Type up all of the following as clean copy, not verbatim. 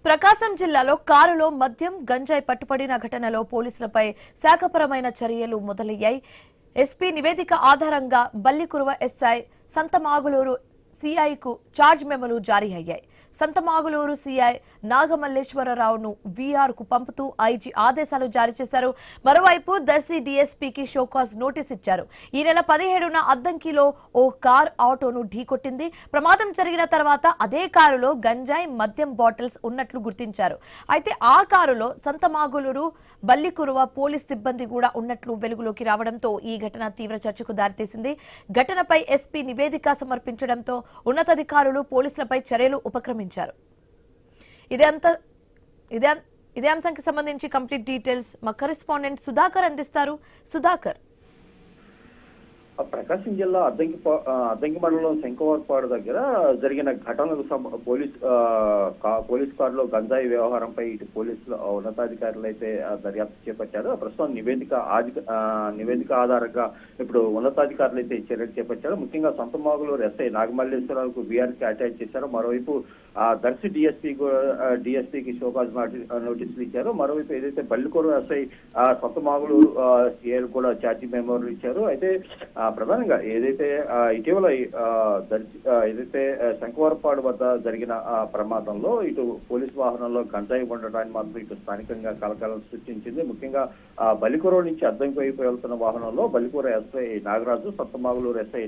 ప్రకాశం జిల్లాలో కారులో మద్యం గంజాయి పట్టుబడిన ఘటనలో పోలీసులపై శాఖపరమైన చర్యలు మొదలయ్యాయి. ఎస్పీ నివేదిక ఆధారంగా బల్లికురువ ఎస్ఐ సంతమాగులూరు సిఐకు చార్జ్ మెమోలు జారీ అయ్యాయి. సంతమాగులూరు సిఐ నాగమల్లేశ్వరరావును వీఆర్కు పంపుతూ ఐజీ ఆదేశాలు జారీ చేశారు. మరోవైపు దర్శి డీఎస్పీకి షోకాజ్ నోటీస్ ఇచ్చారు. ఈ నెల 17న అద్దంకిలో ఓ కార్ ఆటోను ఢీకొట్టింది. ప్రమాదం జరిగిన తర్వాత అదే కారులో గంజాయి మద్యం బాటిల్స్ ఉన్నట్లు గుర్తించారు. అయితే ఆ కారులో సంతమాగులూరు బల్లికురువ పోలీస్ సిబ్బంది కూడా ఉన్నట్లు వెలుగులోకి రావడంతో ఈ ఘటన తీవ్ర చర్చకు దారితీసింది. ఘటనపై ఎస్పీ నివేదిక సమర్పించడంతో ఉన్నతాధికారులు పోలీసులపై చర్యలు ఉపక్రమించారు. ఇదే అంశానికి సంబంధించి కంప్లీట్ డీటెయిల్స్ మా కరెస్పాండెంట్ సుధాకర్ అందిస్తారు. సుధాకర్, ప్రకాశం జిల్లా అద్దంకి మండలం శంకవర్పాడు దగ్గర జరిగిన ఘటనకు పోలీస్ కారులో గంజాయి వ్యవహారంపై ఇటు పోలీసులు ఉన్నతాధికారులు అయితే దర్యాప్తు చేపట్టారు. ప్రస్తుతం నివేదిక ఆధారంగా ఇప్పుడు ఉన్నతాధికారులు అయితే చర్యలు చేపట్టారు. ముఖ్యంగా సంతమాగులూరు ఎస్ఐ నాగమల్లేశ్వరరావుకు వీఆర్కి అటాచ్ చేశారు. మరోవైపు దర్శి డిఎస్పీకి షోకాజ్ నోటీసులు ఇచ్చారు. మరోవైపు ఏదైతే బల్లికూరు ఎస్ఐ సంతమాగులూరు సిఐలు కూడా ఛార్జీ మెమోలు ఇచ్చారు. అయితే ప్రధానంగా ఏదైతే ఇటీవల ఏదైతే శంకవరపాడు వద్ద జరిగిన ప్రమాదంలో ఇటు పోలీసు వాహనంలో గంజాయి ఉండడాన్ని మాత్రం ఇటు స్థానికంగా కలకలం సృష్టించింది. ముఖ్యంగా బలికూరు నుంచి అద్దంకి వైపు వెళ్తున్న వాహనంలో బలికూరు ఎస్ఐ నాగరాజు, సంతమాగులూరు ఎస్ఐ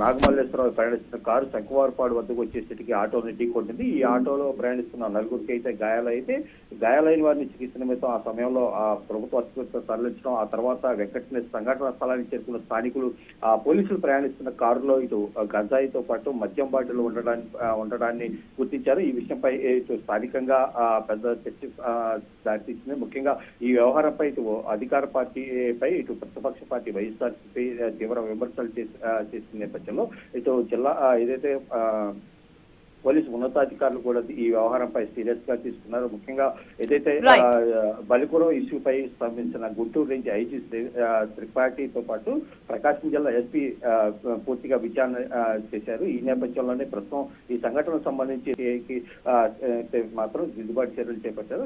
నాగమల్లేశ్వరరావు ప్రయాణిస్తున్న కారు శంకవారపాడు వద్దకు వచ్చేసరికి ఆటోని ఢీకొట్టింది. ఈ ఆటోలో ప్రయాణిస్తున్న నలుగురికి అయితే గాయాలైన వారిని చికిత్స నిమిత్తం ఆ సమయంలో ప్రభుత్వ ఆసుపత్రిలో తరలించడం, ఆ తర్వాత వెంకటనే సంఘటన స్థలానికి చేరుకున్న స్థానికులు పోలీసులు ప్రయాణిస్తున్న కారులో ఇటు గంజాయితో పాటు మద్యం బాటిల్ ఉండడాన్ని గుర్తించారు. ఈ విషయంపై ఇటు స్థానికంగా పెద్ద చర్చ దారితీసింది. ముఖ్యంగా ఈ వ్యవహారంపై ఇటు అధికార పార్టీపై ఇటు ప్రతిపక్ష పార్టీ వైఎస్ఆర్సీపీ తీవ్ర విమర్శలు చేసిన నేపథ్యంలో ఇటు జిల్లా ఏదైతే పోలీసు ఉన్నతాధికారులు కూడా ఈ వ్యవహారంపై సీరియస్ గా తీసుకున్నారు. ముఖ్యంగా ఏదైతే బలికురం ఇష్యూపై స్పందించిన గుంటూరు నుంచి ఐజీ త్రిపాఠితో పాటు ప్రకాశం జిల్లా ఎస్పీ పూర్తిగా విచారణ చేశారు. ఈ నేపథ్యంలోనే ప్రస్తుతం ఈ సంఘటనకు సంబంధించి సిఐకి మాత్రం దిద్దుబాటు చర్యలు చేపట్టారు.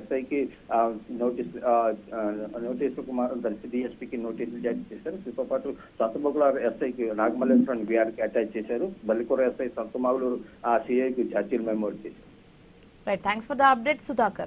ఎస్ఐకి నోటీసులకు దర్శి డిఎస్పీకి నోటీసులు జారీ చేశారు. దీంతో పాటు సంతమగులూరు ఎస్ఐకి నాగమల్లేశ్వరం వీఆర్కి అటాచ్ చేశారు. బలికురం ఎస్ఐ సంతమాగులూరు సిఐకి ఛార్జీలు మెమోలు చేశారు. Right, thanks for the update Sudhakar.